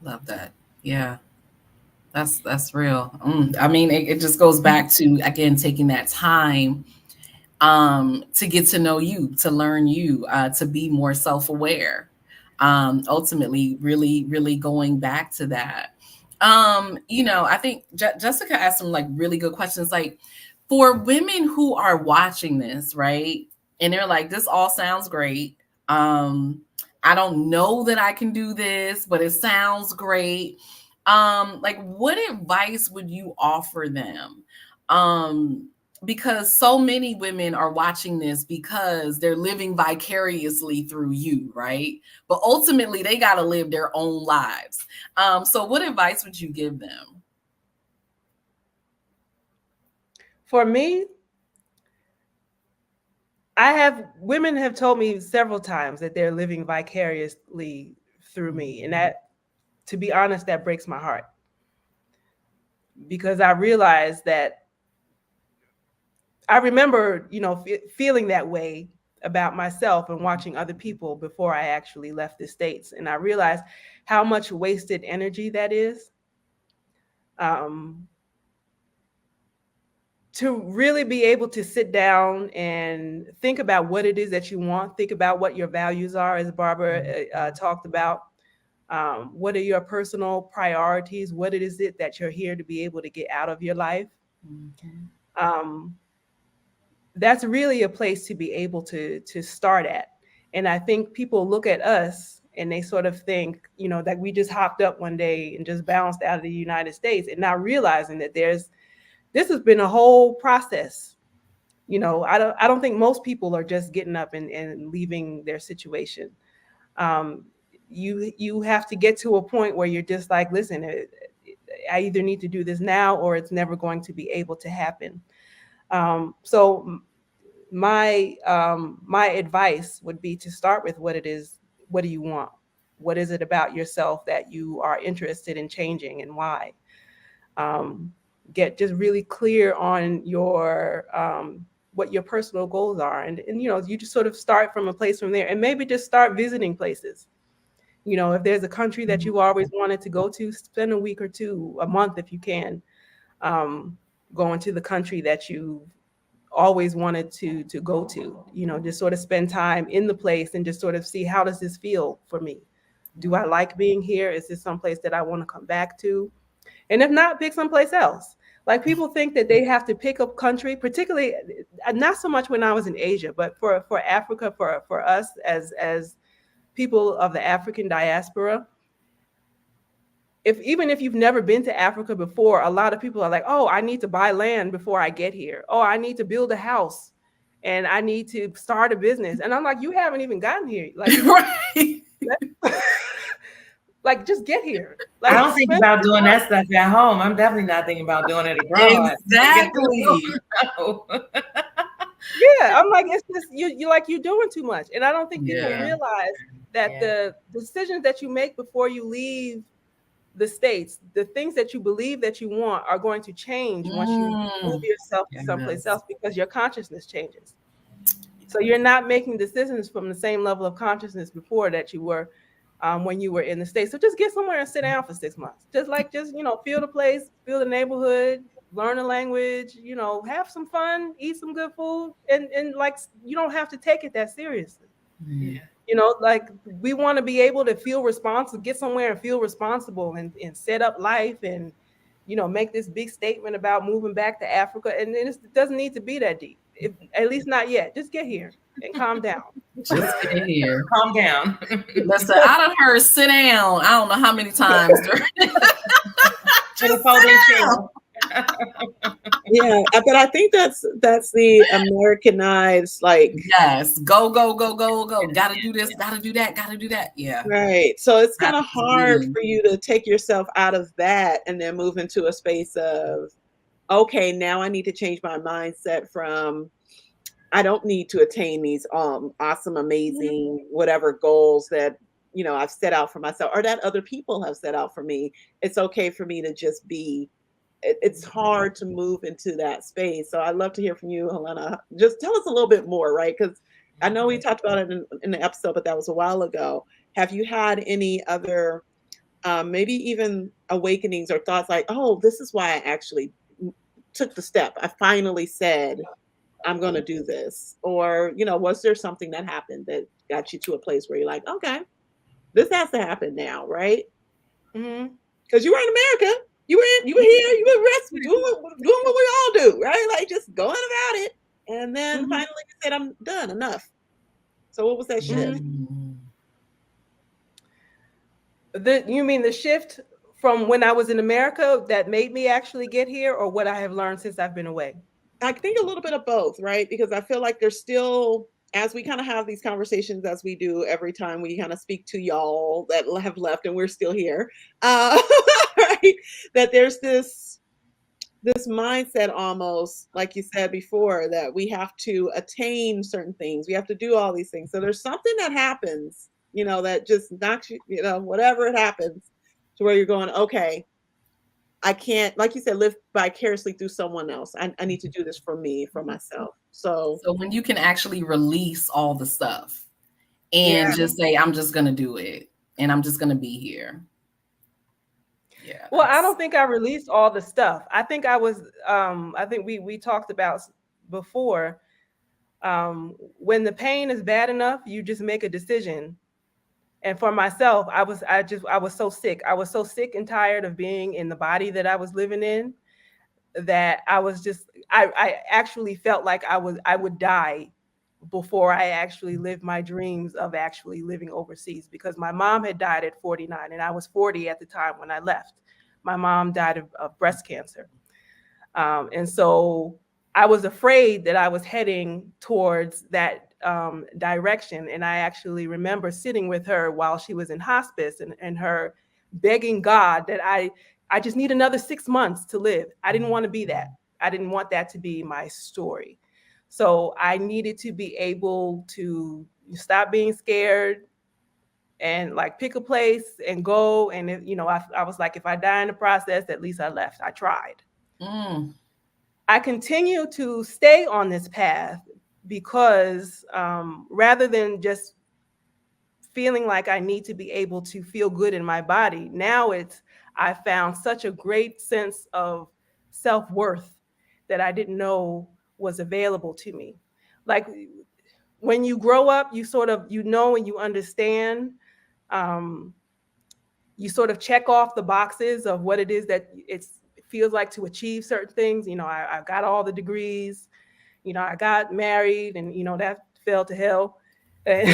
Love that. Yeah, that's real. I mean, it just goes back to, again, taking that time to get to know you, to learn you, to be more self-aware. Ultimately, really, really going back to that. I think Jessica asked some like really good questions. Like for women who are watching this, right? And they're like, this all sounds great. Um, I don't know that I can do this, but it sounds great. Like what advice would you offer them? Because so many women are watching this because they're living vicariously through you, right? But ultimately, they got to live their own lives. So, what advice would you give them? For me, women have told me several times that they're living vicariously through me. And that, to be honest, that breaks my heart, because I realize that I remember, feeling that way about myself and watching other people before I actually left the States. And I realized how much wasted energy that is. Um, to really be able to sit down and think about what it is that you want, think about what your values are, as Barbara talked about. What are your personal priorities? What it is it that you're here to be able to get out of your life? Mhm. Um, that's really a place to be able to start at. And I think people look at us and they sort of think, that we just hopped up one day and just bounced out of the United States, and not realizing that this has been a whole process. I don't think most people are just getting up and leaving their situation. um, you have to get to a point where you're just like, listen, I either need to do this now or it's never going to be able to happen. So my advice would be to start with what it is. What do you want? What is it about yourself that you are interested in changing, and why? um, get just really clear on your what your personal goals are, and you just sort of start from a place from there, and maybe just start visiting places. If there's a country that you always wanted to go to, spend a week or two, a month if you can, um, going to the country that you always wanted to go to. Just sort of spend time in the place and just sort of see, how does this feel for me? Do I like being here? Is this someplace that I want to come back to? And if not, pick someplace else. Like, people think that they have to pick a country, particularly not so much when I was in Asia, but for Africa, for us as people of the African diaspora. If Even if you've never been to Africa before, a lot of people are like, "Oh, I need to buy land before I get here. Oh, I need to build a house, and I need to start a business." And I'm like, "You haven't even gotten here. Like, Right. like, just get here. I Like, don't think spend about some doing time." that stuff at home. I'm definitely not thinking about doing it abroad. Exactly. No. Yeah, I'm like, it's just you like, you're doing too much. And I don't think people Yeah, realize that yeah. the decisions that you make before you leave the States, the things that you believe that you want, are going to change once you move Mm, yourself to someplace yes. else, because your consciousness changes. So you're not making decisions from the same level of consciousness before that you were, when you were in the States. So just get somewhere and sit down for 6 months. Just feel the place, feel the neighborhood, learn the language, have some fun, eat some good food, and like, you don't have to take it that seriously. Mm. Yeah. Like, we want to be able to feel responsible, get somewhere and feel responsible, and set up life, and make this big statement about moving back to Africa. And then it doesn't need to be that deep, at least not yet. Just get here and calm down. Just get here. Calm down. Listen, I done heard sit down. I don't know how many times during. In a Just sit folding down. chair. Yeah, but I think that's the Americanized, like, Yes. Go, go, go, go, go. Gotta do this, gotta do that, gotta do that. Yeah. right. So it's kind of hard Absolutely. for you to take yourself out of that and then move into a space of, okay, now I need to change my mindset from, I don't need to attain these awesome, amazing, whatever goals that I've set out for myself or that other people have set out for me. It's okay for me to just be. It's hard to move into that space. So I'd love to hear from you, Helena. Just tell us a little bit more, right? Because I know we talked about it in the episode, but that was a while ago. Have you had any other maybe even awakenings or thoughts like, oh, this is why I actually took the step. I finally said, I'm going to do this. Or, was there something that happened that got you to a place where you're like, okay, this has to happen now, right? Mm-hmm. Because you were in America. You were here, you were resting, doing what we all do, right? Like just going about it. And then finally you said, I'm done, enough. So what was that shift? You mean the shift from when I was in America that made me actually get here, or what I have learned since I've been away? I think a little bit of both, right? Because I feel like there's still, as we kind of have these conversations as we do every time we kind of speak to y'all that have left and we're still here, right? That there's this mindset almost, like you said before, that we have to attain certain things. We have to do all these things. So there's something that happens, that just knocks you, whatever it happens to where you're going, okay, I can't, like you said, live vicariously through someone else. I need to do this for me, for myself. So when you can actually release all the stuff and just say, I'm just going to do it and I'm just going to be here. Yeah. Well, I don't think I released all the stuff. I think I think we talked about before, when the pain is bad enough, you just make a decision. And for myself, I was so sick. I was so sick and tired of being in the body that I was living in, that I actually felt like I would die before I actually lived my dreams of actually living overseas, because my mom had died at 49 and I was 40 at the time when I left. My mom died of breast cancer. And so I was afraid that I was heading towards that direction. And I actually remember sitting with her while she was in hospice and her begging God that I just need another 6 months to live. I didn't want to be that. I didn't want that to be my story. So I needed to be able to stop being scared and like pick a place and go. And, I was like, if I die in the process, at least I left. I tried. I continue to stay on this path because rather than just feeling like I need to be able to feel good in my body, now I found such a great sense of self-worth that I didn't know was available to me. Like when you grow up, you sort of, and you understand, you sort of check off the boxes of what it is that it feels like to achieve certain things. I got all the degrees, I got married, and, that fell to hell. And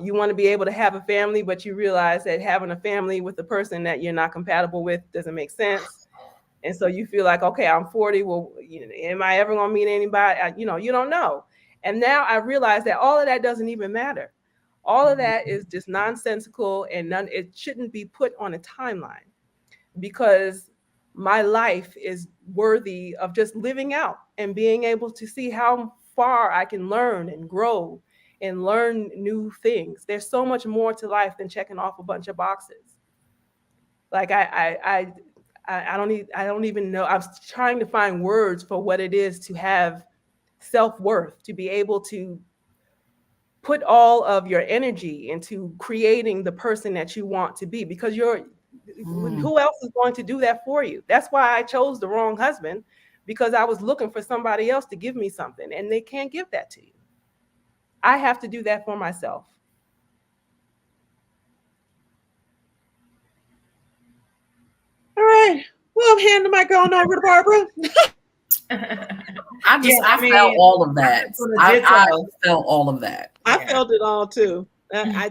you want to be able to have a family, but you realize that having a family with a person that you're not compatible with doesn't make sense. And so you feel like, okay, I'm 40. Well, am I ever going to meet anybody? You don't know. And now I realize that all of that doesn't even matter. All of that is just nonsensical, and it shouldn't be put on a timeline, because my life is worthy of just living out and being able to see how far I can learn and grow and learn new things. There's so much more to life than checking off a bunch of boxes. Like I don't even know. I was trying to find words for what it is to have self-worth, to be able to put all of your energy into creating the person that you want to be, because who else is going to do that for you? That's why I chose the wrong husband, because I was looking for somebody else to give me something, and they can't give that to you. I have to do that for myself. All right. Well, I'm handing the mic on over to Barbara. I felt all of that. I felt all of that. I felt it all too. I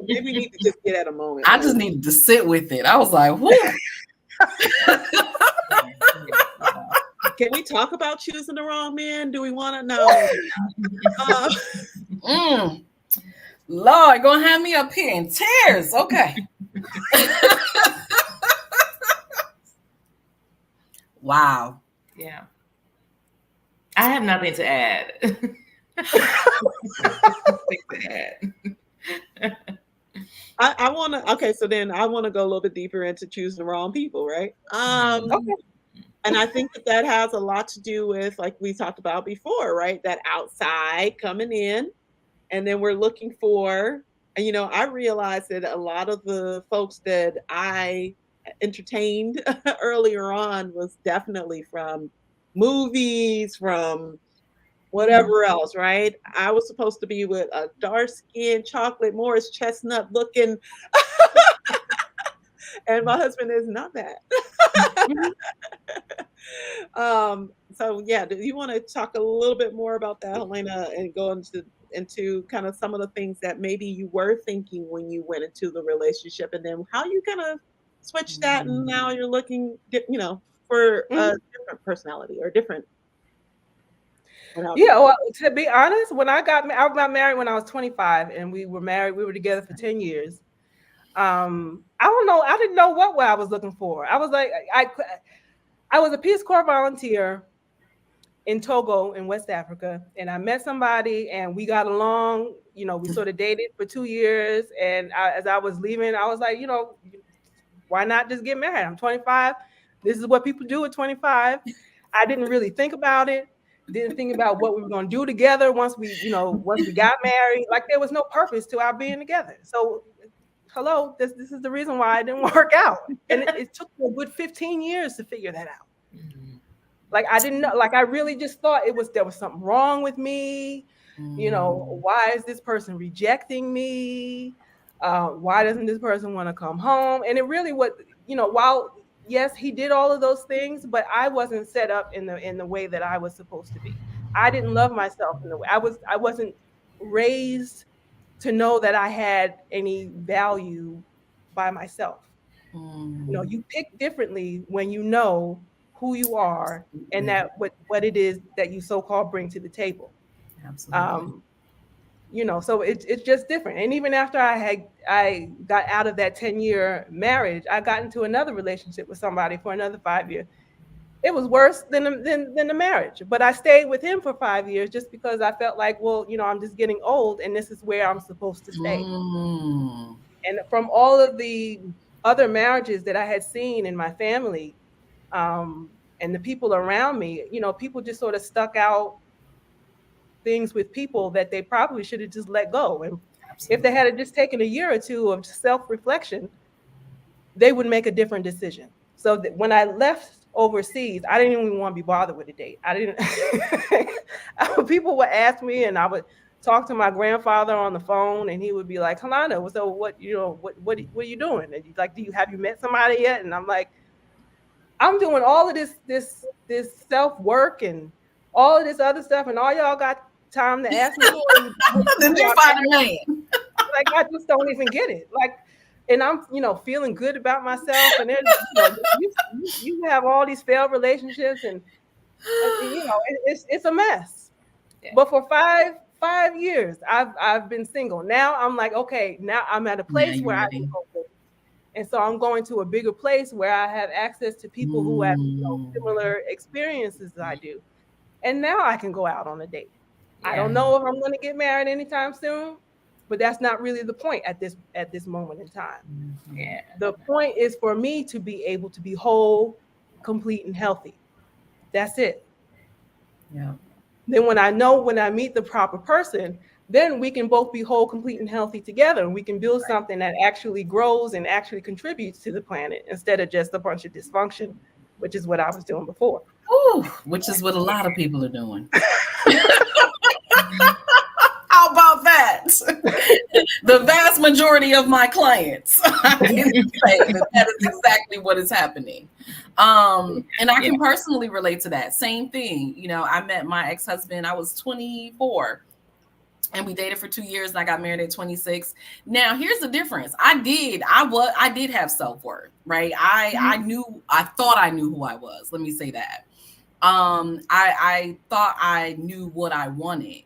maybe we need to just get at a moment. I just needed to sit with it. I was like, whoo. Can we talk about choosing the wrong man? Do we want to know? Lord, gonna have me up here in tears. Okay. Wow. Yeah. I have nothing to add. I want to. Okay, so then I want to go a little bit deeper into choosing the wrong people, right? Okay. And I think that has a lot to do with, like we talked about before, right? That outside coming in, and then we're looking for And I realized that a lot of the folks that I entertained earlier on was definitely from movies, from whatever else, right? I was supposed to be with a dark skinned chocolate Morris chestnut looking, and my husband is not that. Mhm. So yeah, do you want to talk a little bit more about that, Helena, and go into kind of some of the things that maybe you were thinking when you went into the relationship, and then how you kind of switched that, and now you're looking, for a Mhm. different personality or different, or how Yeah, different. well, to be honest, I got married when I was 25, and we were married. We were together for 10 years. I don't know. I didn't know what I was looking for. I was like, I was a Peace Corps volunteer in Togo in West Africa, and I met somebody, and we got along. We sort of dated for 2 years, and as I was leaving, I was like, why not just get married? I'm 25. This is what people do at 25. I didn't really think about it. Didn't think about what we were going to do together once we got married. Like there was no purpose to our being together. So, hello, this is the reason why it didn't work out. And it took me a good 15 years to figure that out. Like I didn't know. Like I really just thought there was something wrong with me. Why is this person rejecting me? Why doesn't this person want to come home? And it really was, while yes, he did all of those things, but I wasn't set up in the way that I was supposed to be. I didn't love myself in the way I wasn't raised to know that I had any value by myself. You pick differently when you know who you are and Absolutely. that what it is that you so-called bring to the table. Absolutely. Um, so it's just different. And even after I got out of that 10-year marriage, I got into another relationship with somebody for another 5 years. It was worse than the marriage, but I stayed with him for 5 years just because I felt like, well, I'm just getting old, and this is where I'm supposed to stay. Mm. And from all of the other marriages that I had seen in my family, and the people around me, people just sort of stuck out things with people that they probably should have just let go. And if they Absolutely. had just taken a year or two of self-reflection, they would make a different decision. So that when I left overseas, I didn't even want to be bothered with a date. I didn't. People would ask me, and I would talk to my grandfather on the phone, and he would be like, "Halana, so what are you doing? And he's like, have you met somebody yet?" And I'm like, "I'm doing all of this self work and all of this other stuff, and all y'all got time to ask me Did who you I find a married? man? Like I just don't even get it. Like, and I'm feeling good about myself, and then you have all these failed relationships, and it's a mess. Yeah. But for 5 years, I've been single. Now I'm like, okay, now I'm at a Now place you where I can ready? go dating. And so I'm going to a bigger place where I have access to people who have Mm. similar experiences as I do. And now I can go out on a date. I Yeah. don't know if I'm going to get married anytime soon, but that's not really the point at this moment in time. Mhm. Yeah. The point is for me to be able to be whole, complete, and healthy. That's it. Yeah. Then when I meet the proper person, then we can both be whole, complete, and healthy together. And we can build something that actually grows and actually contributes to the planet instead of just a bunch of dysfunction, which is what I was doing before. Ooh, which is what a lot of people are doing. How about that? The vast majority of my clients, I can say that is exactly what is happening. And I Yeah. can personally relate to that. Same thing. I met my ex-husband, I was 24, and we dated for 2 years, and I got married at 26. Now, here's the difference. I did have self-worth, right? I thought I knew who I was. Let me say that. I thought I knew what I wanted.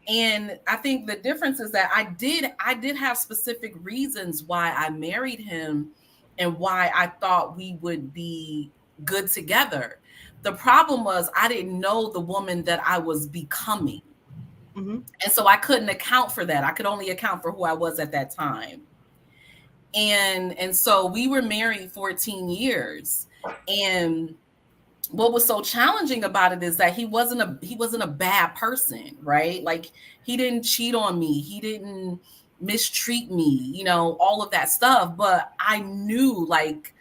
And I think the difference is that I did have specific reasons why I married him and why I thought we would be good together. The problem was I didn't know the woman that I was becoming. Mm-hmm. And so I couldn't account for that. I could only account for who I was at that time. And so we were married 14 years. And what was so challenging about it is that he wasn't a bad person, right? Like he didn't cheat on me. He didn't mistreat me, all of that stuff. But I knew, like,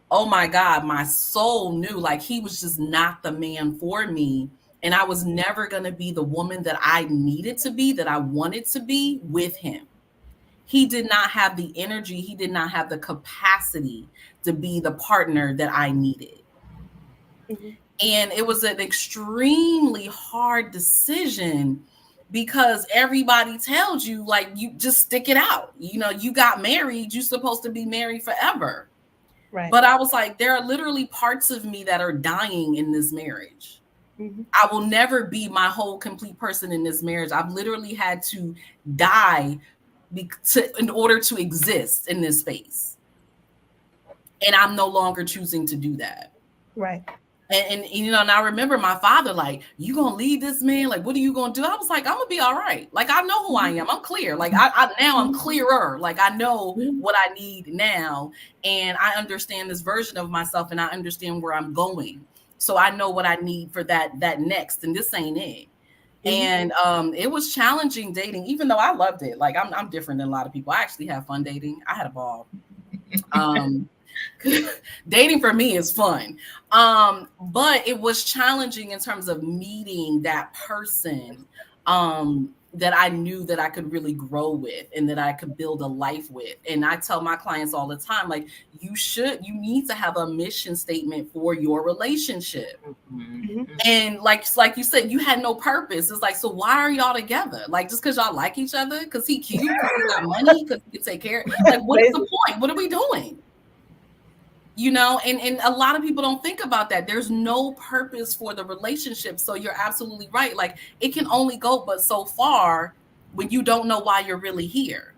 oh my God, my soul knew, like, he was just not the man for me. And I was never going to be the woman that I needed to be, that I wanted to be with him. He did not have the energy, he did not have the capacity to be the partner that I needed. Mhm. And it was an extremely hard decision because everybody tells you, like, you just stick it out. You got married, you're supposed to be married forever. Right. But I was like, there are literally parts of me that are dying in this marriage. Mhm. I will never be my whole complete person in this marriage. I've literally had to die in order to exist in this space. And I'm no longer choosing to do that. Right. And and I remember my father, like, you gonna leave this man? Like, what are you gonna do? I was like, I'm gonna be all right. Like, I know who I am. I'm clear. Like, now I'm clearer. Like, I know what I need now, and I understand this version of myself, and I understand where I'm going. So I know what I need for that next, and this ain't it. And it was challenging dating, even though I loved it. Like, I'm different than a lot of people. I actually have fun dating. I had a ball. Dating for me is fun. But it was challenging in terms of meeting that person that I knew that I could really grow with and that I could build a life with. And I tell my clients all the time, like, you need to have a mission statement for your relationship. And like you said, you had no purpose. It's like, so why are y'all together? Like, just because y'all like each other? Because he cute? Because he got money? Because he can take care? Like, what is the point? What are we doing? And a lot of people don't think about that. There's no purpose for the relationship. So you're absolutely right. Like, it can only go but so far when you don't know why you're really here.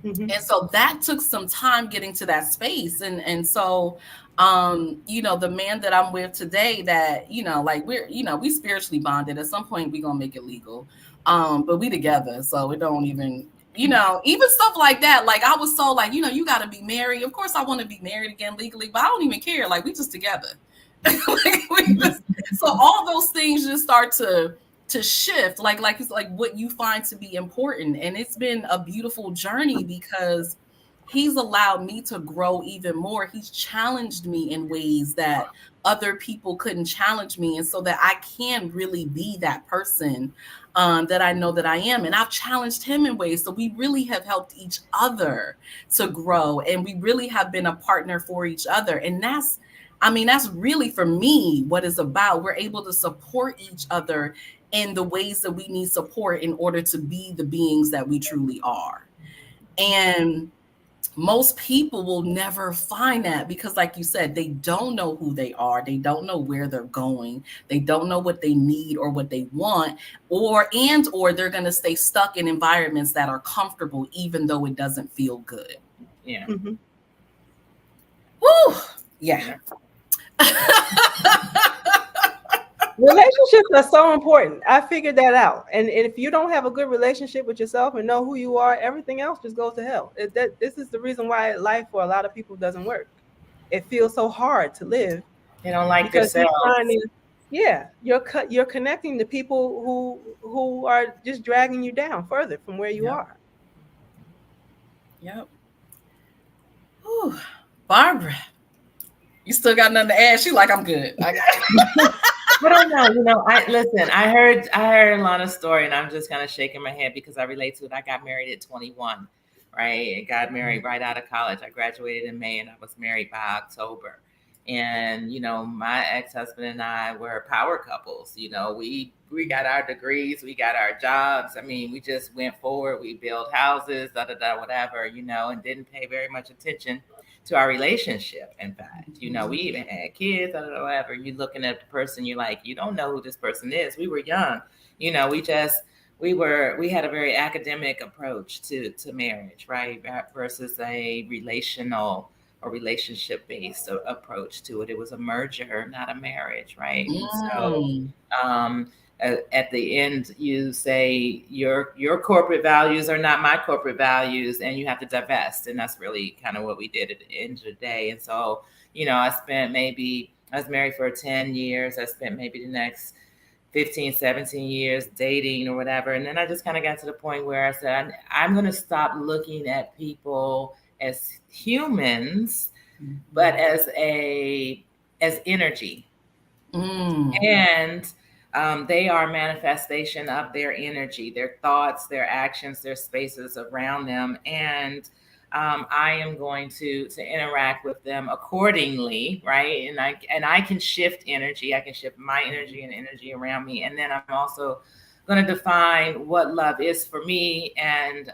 And so that took some time getting to that space. And so, the man that I'm with today, that, like, we spiritually bonded. At some point we're going to make it legal. But we together. So it don't even, even stuff like that. Like, I was so like, you got to be married. Of course I want to be married again legally, but I don't even care. Like, we just together. So all those things just start to shift, like it's like what you find to be important. And it's been a beautiful journey because he's allowed me to grow even more. He's challenged me in ways that other people couldn't challenge me, and so that I can really be that person that I know that I am. And I've challenged him in ways, so we really have helped each other to grow, and we really have been a partner for each other. And that's really, for me, what it's about. We're able to support each other in the ways that we need support in order to be the beings that we truly are. And most people will never find that because, like you said, they don't know who they are. They don't know where they're going. They don't know what they need or what they want, or they're going to stay stuck in environments that are comfortable, even though it doesn't feel good. Yeah. Woo! Yeah. Relationships are so important. I figured that out. And if you don't have a good relationship with yourself and know who you are, everything else just goes to hell. This is the reason why life for a lot of people doesn't work. It feels so hard to live. They don't like because themselves. you're connecting to people who are just dragging you down further from where you are. Yep. Whew. Barbara, you still got nothing to add? She like, I'm good. I don't know. I heard Halona's story, and I'm just kind of shaking my head because I relate to it. I got married at 21, right? I got married right out of college. I graduated in May, and I was married by October. And, my ex-husband and I were power couples. We got our degrees, we got our jobs. I mean, we just went forward. We built houses, whatever, and didn't pay very much attention to our relationship. In fact, we even had kids, whatever. You looking at the person, you're like, you don't know who this person is. We were young, we had a very academic approach to marriage, right? Versus a relational or relationship-based approach to it. It was a merger, not a marriage, right? And so at the end, you say your corporate values are not my corporate values, and you have to divest. And that's really kind of what we did at the end of the day. And so, I was married for 10 years. I spent maybe the next 15, 17 years dating or whatever. And then I just kind of got to the point where I said, I'm going to stop looking at people as humans, but as energy. And they are a manifestation of their energy, their thoughts, their actions, their spaces around them. And I am going to interact with them accordingly, right? And I can shift energy. I can shift my energy and energy around me. And then I'm also going to define what love is for me, and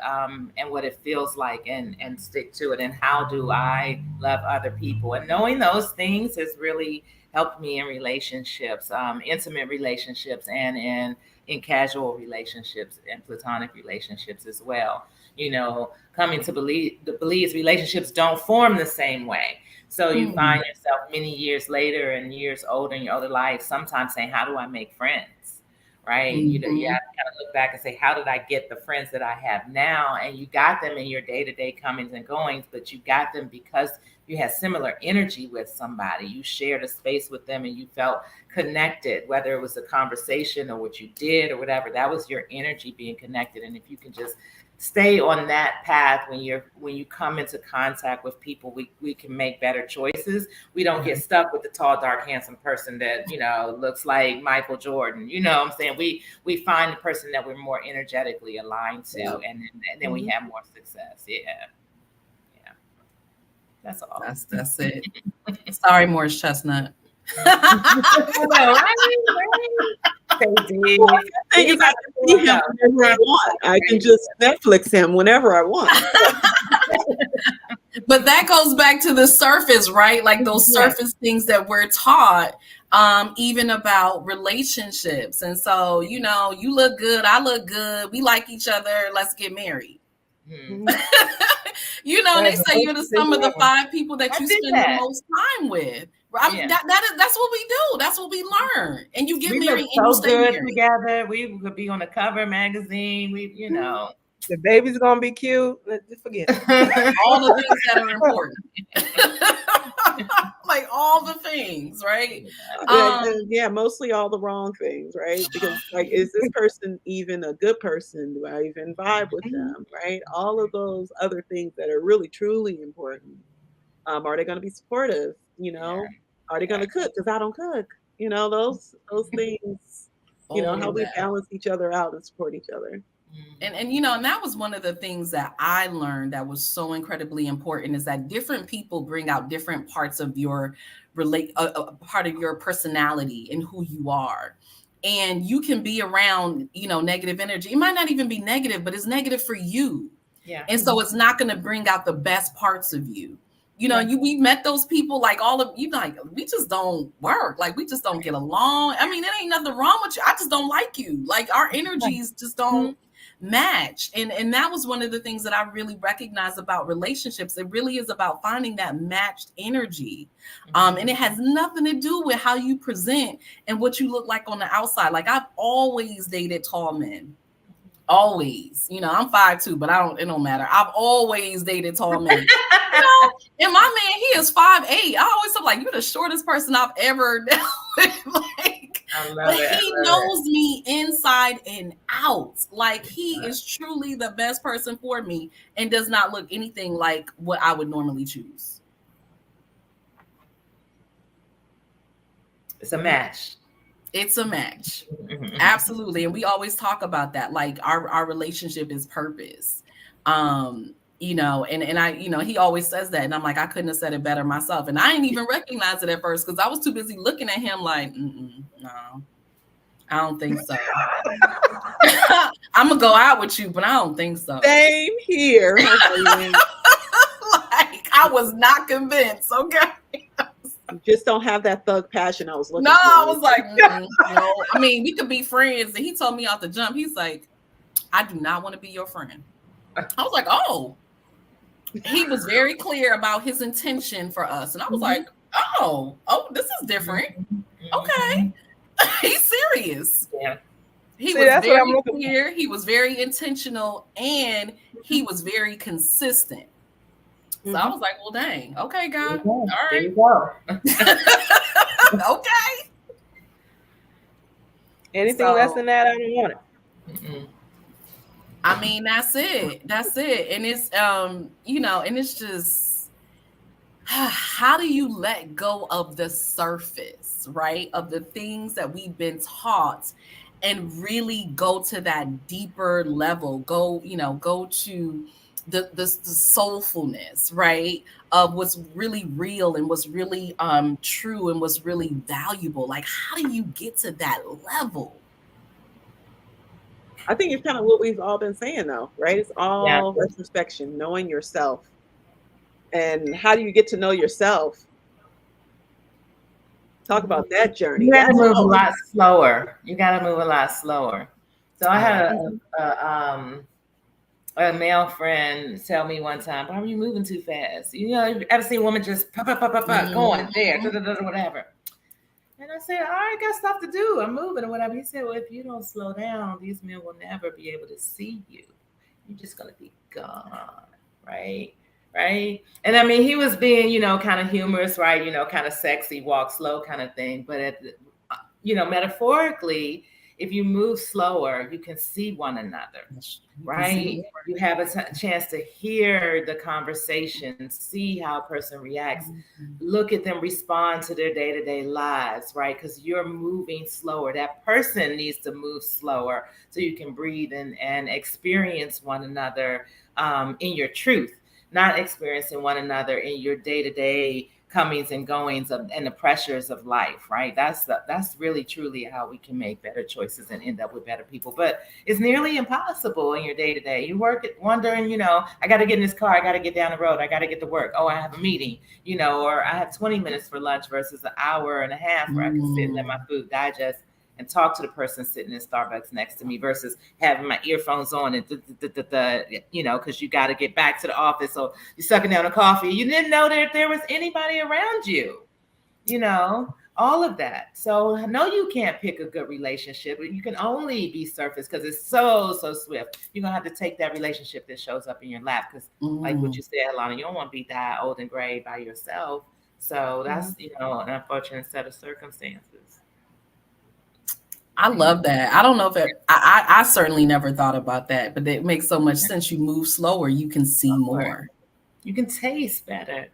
what it feels like, and stick to it. And how do I love other people? And knowing those things has really helped me in relationships, intimate relationships, and in casual relationships and platonic relationships as well. Coming to believe relationships don't form the same way. So you find yourself many years later and years older in your older life, sometimes saying, how do I make friends? Right? You have to kind of look back and say, how did I get the friends that I have now? And you got them in your day-to-day comings and goings, but you got them because you had similar energy with somebody. You shared a space with them and you felt connected, whether it was a conversation or what you did or whatever. That was your energy being connected. And if you can just stay on that path when you come into contact with people, we can make better choices. We don't get stuck with the tall, dark, handsome person that looks like Michael Jordan. You know what I'm saying? We find the person that we're more energetically aligned to, and then we have more success. Yeah. That's all. That's it. Sorry, Morris Chestnut. You got to see him whenever I want. I can just Netflix him whenever I want. But that goes back to the surface, right? Like those surface things that we're taught, even about relationships. And so, you look good, I look good, we like each other, let's get married. And they say you're the sum of the 5 people that you spend the most time with. I mean, that's what we do. That's what we learn. And you get married and you stay married together. We could be on the cover magazine. The baby's gonna be cute. Just forget it. All the things that are important. Like all the things, right? Mostly all the wrong things, right? Because is this person even a good person? Do I even vibe with them, right? All of those other things that are really truly important. Are they going to be supportive? Are they going to cook? Because I don't cook. Those things. How we balance each other out and support each other. And and that was one of the things that I learned that was so incredibly important, is that different people bring out different parts of your part of your personality and who you are. And you can be around, negative energy. It might not even be negative, but it's negative for you. Yeah. And so it's not going to bring out the best parts of you. We met those people, like all of you, like we just don't work. Like we just don't get along. I mean, there ain't nothing wrong with you. I just don't like you. Like our energies just don't match. And that was one of the things that I really recognized about relationships. It really is about finding that matched energy. And it has nothing to do with how you present and what you look like on the outside. Like I've always dated tall men. Always. I'm 5'2", but it don't matter. I've always dated tall men. And my man, he is 5'8". I always feel like you're the shortest person I've ever dealt with. He knows me inside and out. Like he is truly the best person for me and does not look anything like what I would normally choose. It's a match. It's a match. Absolutely. And we always talk about that. Like our relationship is purpose. And I, he always says that. And I'm like, I couldn't have said it better myself. And I didn't even recognize it at first because I was too busy looking at him like, no, I don't think so. I'm going to go out with you, but I don't think so. Same here. Like, I was not convinced. Okay. You just don't have that thug passion I was looking for. I was like, no. I mean, we could be friends. And he told me off the jump, he's like, I do not want to be your friend. I was like, oh. He was very clear about his intention for us. And I was like, oh, this is different. Okay. He's serious. Yeah. He was very clear. He was very intentional. And he was very consistent. So I was like, well, dang. Okay, God. All right. There you go. Okay. Anything less So than that, I don't want it. Mm-mm. I mean, that's it. That's it. And it's and it's just how do you let go of the surface, right? Of the things that we've been taught and really go to that deeper level, go to the soulfulness, right? Of what's really real and what's really true and what's really valuable. Like, how do you get to that level? I think it's kind of what we've all been saying though, right? It's Yeah. all retrospection, knowing yourself. And how do you get to know yourself? Talk about that journey. You got to That's move a all. lot slower. You got to move a lot slower. So I I had like a male friend tell me one time, "Why are you moving too fast? You know, you ever see a woman just pop, pop, pop, pop, pop, going there, Mhm. whatever." And I said, "All right, got stuff to do. I'm moving or whatever." He said, "Well, if you don't slow down, these men will never be able to see you. You're just gonna be gone, right?" Right. And I mean, he was being, kind of humorous, right? Kind of sexy, walk slow kind of thing. But metaphorically, if you move slower, you can see one another, You can see right? more. You have a chance to hear the conversation, see how a person reacts, Mhm. look at them respond to their day-to-day lives, right? Because you're moving slower. That person needs to move slower so you can breathe and experience one another in your truth, not experiencing one another in your day-to-day comings and goings and the pressures of life, right? That's really truly how we can make better choices and end up with better people. But it's nearly impossible in your day to day. You work wondering, I got to get in this car, I got to get down the road, I got to get to work. Oh, I have a meeting, or I have 20 minutes for lunch versus an hour and a half where I can sit and let my food digest and talk to the person sitting in Starbucks next to me versus having my earphones on and because you got to get back to the office. So you're sucking down a coffee. You didn't know that there was anybody around you, all of that. So no, you can't pick a good relationship. You can only be surface because it's so swift. You're going to have to take that relationship that shows up in your lap because like what you said, Halona, you don't want to be that old and gray by yourself. So that's, an unfortunate set of circumstances. I love that. I don't know if I certainly never thought about that, but it makes so much sense. You move slower, you can see more. You can taste better,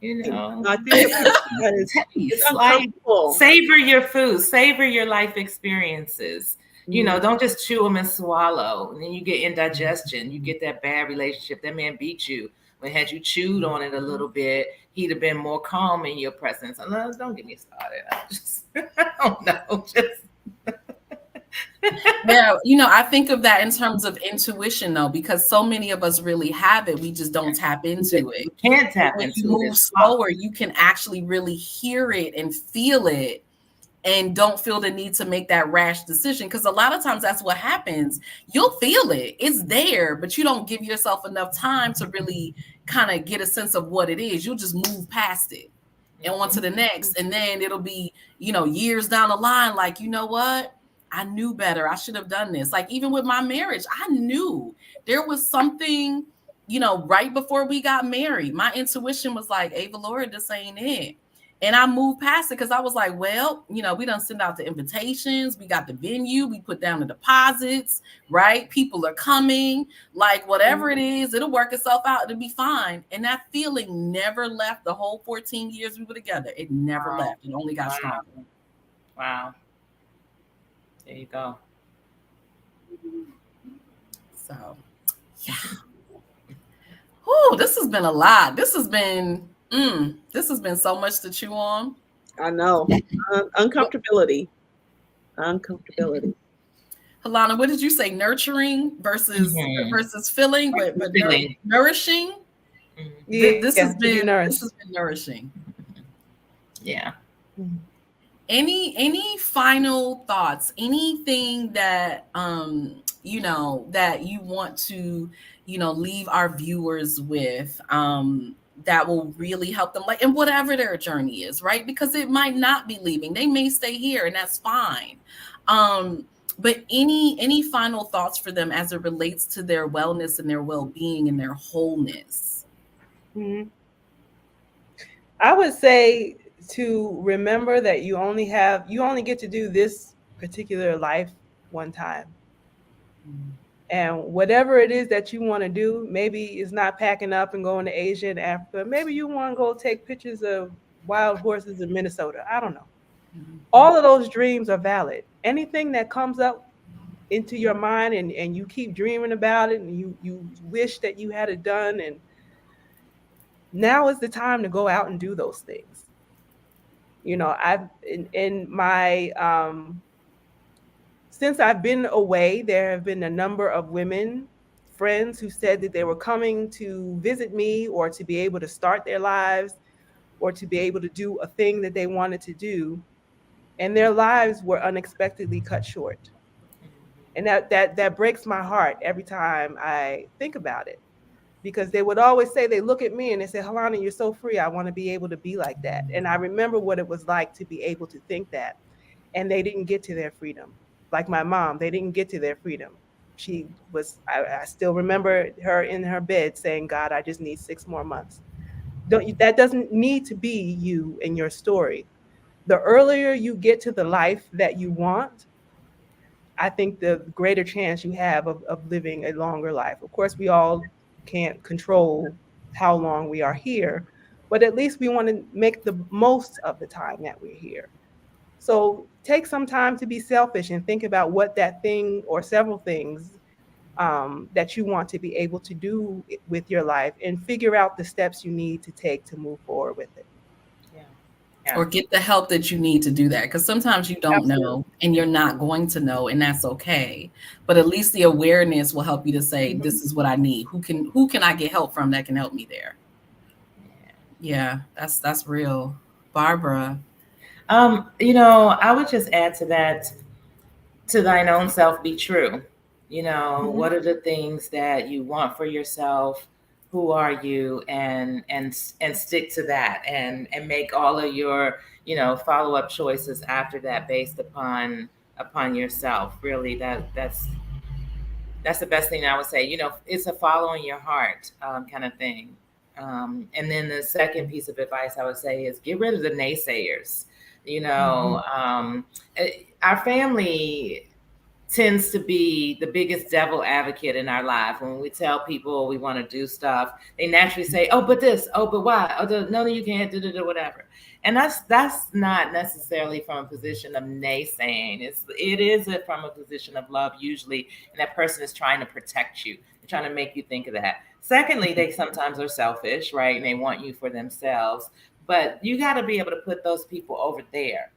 I think about that it's taste like uncomfortable. savor your food, savor your life experiences. Mhm. Don't just chew them and swallow, and then you get indigestion. You get that bad relationship. That man beat you. When had you chewed on it a little bit, he'd have been more calm in your presence. Don't get me started. I don't know. Just Yeah, I think of that in terms of intuition though, because so many of us really have it. We just don't tap into it. you can't tap When you into it. move It's blocked. slower, you can actually really hear it and feel it and don't feel the need to make that rash decision. Because a lot of times that's what happens. You'll feel it, it's there, but you don't give yourself enough time to really kind of get a sense of what it is. You'll just move past it and on to the next. And then it'll be, years down the line, like, you know what? I knew better. I should have done this. Like, even with my marriage, I knew there was something, right before we got married. My intuition was like, Ava Laura, this ain't it. And I moved past it because I was like, well, we done send out the invitations. We got the venue. We put down the deposits, right? People are coming. Like, whatever it is, it'll work itself out. It'll be fine. And that feeling never left the whole 14 years we were together. It never left. It only got stronger. Wow. There you go. So, yeah. Whew, this has been a lot. This has been so much to chew on. I know. Uncomfortability. Uncomfortability. Halona, what did you say? Nurturing versus filling, but Filling. nourishing. This has been nourishing. Yeah. Any final thoughts? Anything that that you want to leave our viewers with that will really help them, like, in whatever their journey is, right? Because it might not be leaving. They may stay here, and that's fine. But any final thoughts for them as it relates to their wellness and their well-being and their wholeness? Mm-hmm. I would say to remember that you only get to do this particular life one time. Mm. And whatever it is that you want to do, maybe it's not packing up and going to Asia and Africa. Maybe you want to go take pictures of wild horses in Minnesota. I don't know. Mhm. All of those dreams are valid. Anything that comes up into your mind and you keep dreaming about it and you wish that you had it done, and now is the time to go out and do those things. I've in my since I've been away, there have been a number of women friends who said that they were coming to visit me or to be able to start their lives or to be able to do a thing that they wanted to do, and their lives were unexpectedly cut short. And that breaks my heart every time I think about it, because they would always say, they look at me and they say, Halona, you're so free. I want to be able to be like that. And I remember what it was like to be able to think that. And they didn't get to their freedom. Like my mom, they didn't get to their freedom. I still remember her in her bed saying, God, I just need 6 more months. That doesn't need to be you and your story. The earlier you get to the life that you want, I think the greater chance you have of living a longer life. Of course, we all can't control how long we are here, but at least we want to make the most of the time that we're here. So take some time to be selfish and think about what that thing or several things that you want to be able to do with your life, and figure out the steps you need to take to move forward with it. Yeah. Yeah. Or get the help that you need to do that, because sometimes you don't Absolutely. know and you're not going to know, and that's okay. But at least the awareness will help you to say, Mhm. this is what I need. Who can I get help from that can help me there? Yeah, that's real. Barbara. I would just add to that, to thine own self be true. Mhm. What are the things that you want for yourself? Who are you? And stick to that, and make all of your, follow up choices after that based upon yourself. Really, that's the best thing I would say. It's a following your heart kind of thing. And then the second piece of advice I would say is get rid of the naysayers. You Mhm. know, our family tends to be the biggest devil advocate in our life. When we tell people we want to do stuff, they naturally say, "Oh, but this. Oh, but why? Oh, no, you can't. Do whatever." And that's not necessarily from a position of naysaying. It is from a position of love usually, and that person is trying to protect you. They're trying to make you think of that. Secondly, they sometimes are selfish, right? And they want you for themselves. But you got to be able to put those people over there,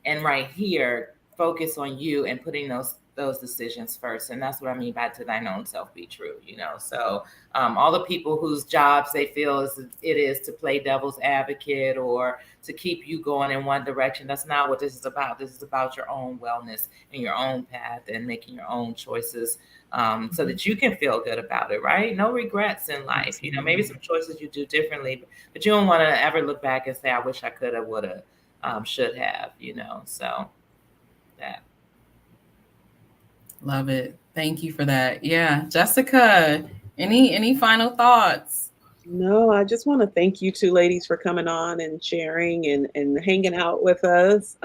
and right here focus on you and putting those decisions first. And that's what I mean by to thine own self be true. So all the people whose jobs they feel it is to play devil's advocate or to keep you going in one direction, that's not what this is about. This is about your own wellness and your own path and making your own choices, so that you can feel good about it, right? No regrets in life. Maybe Absolutely. some choices you do differently, but you don't want to ever look back and say, I wish I could have, would have, should have. So that. Love it. Thank you for that. Yeah, Jessica, any final thoughts? No, I just want to thank you two ladies for coming on and sharing and hanging out with us.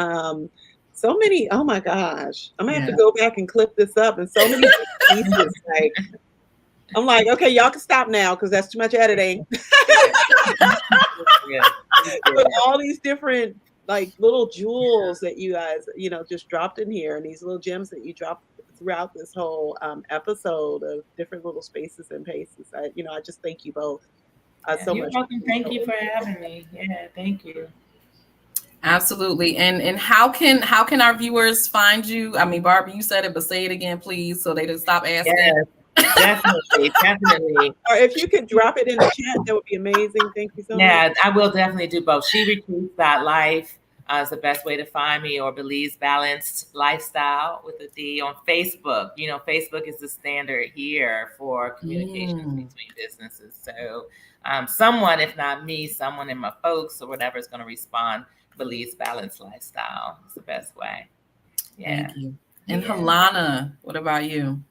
So many, oh my gosh, I'm gonna have to Yeah. go back and clip this up, and so many pieces. Like, I'm like, okay, y'all can stop now because that's too much editing. Yeah. But all these different like little jewels that you guys, just dropped in here, and these little gems that you dropped throughout this whole episode of different little spaces and paces. I just thank you both Yeah, so you're much. welcome. Thank you for having me. Yeah, thank you. Absolutely. And how can our viewers find you? I mean, Barbara, you said it, but say it again, please, so they don't stop asking. Yes, definitely, definitely. Or if you could drop it in the chat, that would be amazing. Thank you so much. Yeah, I will definitely do both. She Retreats Life is the best way to find me, or Belize Balanced Lifestyle with a D on Facebook. Facebook is the standard here for communications Mm, between businesses. So, someone, if not me, someone in my folks or whatever is going to respond. Belize Balanced Lifestyle is the best way. Yeah. thank you. And Yeah. Halana, what about you?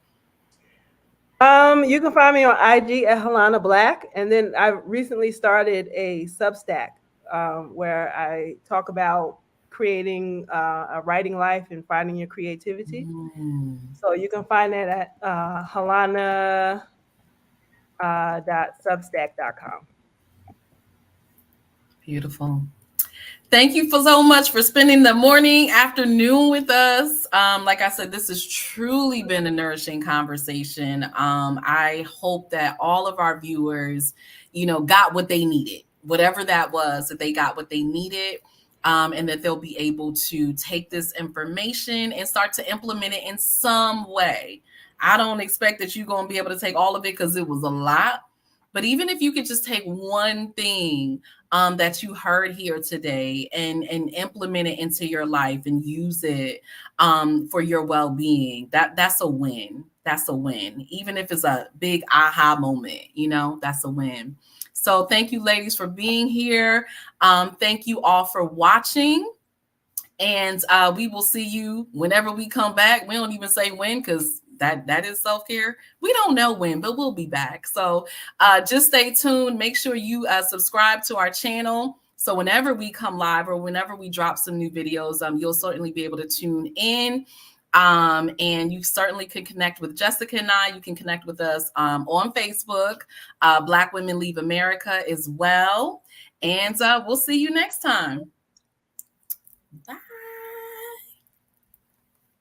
You can find me on IG at Halana Black, and then I recently started a Substack where I talk about creating a writing life and finding your creativity. Mm, So you can find that at Halona .substack.com. beautiful. Thank you for so much for spending the morning, afternoon with us. Like I said, this has truly been a nourishing conversation. I hope that all of our viewers, got what they needed, whatever that was, that they got what they needed. And that they'll be able to take this information and start to implement it in some way. I don't expect that you're going to be able to take all of it because it was a lot. But even if you could just take one thing that you heard here today and implement it into your life and use it for your well-being, that's a win. That's a win. Even if it's a big aha moment, that's a win. So thank you, ladies, for being here. Thank you all for watching. And we will see you whenever we come back. We don't even say when, because that is self-care. We don't know when, but we'll be back. So just stay tuned. Make sure you subscribe to our channel. So whenever we come live or whenever we drop some new videos, you'll certainly be able to tune in. And you certainly can connect with Jessica and I. You can connect with us on Facebook, Black Women Leave America as well. And we'll see you next time.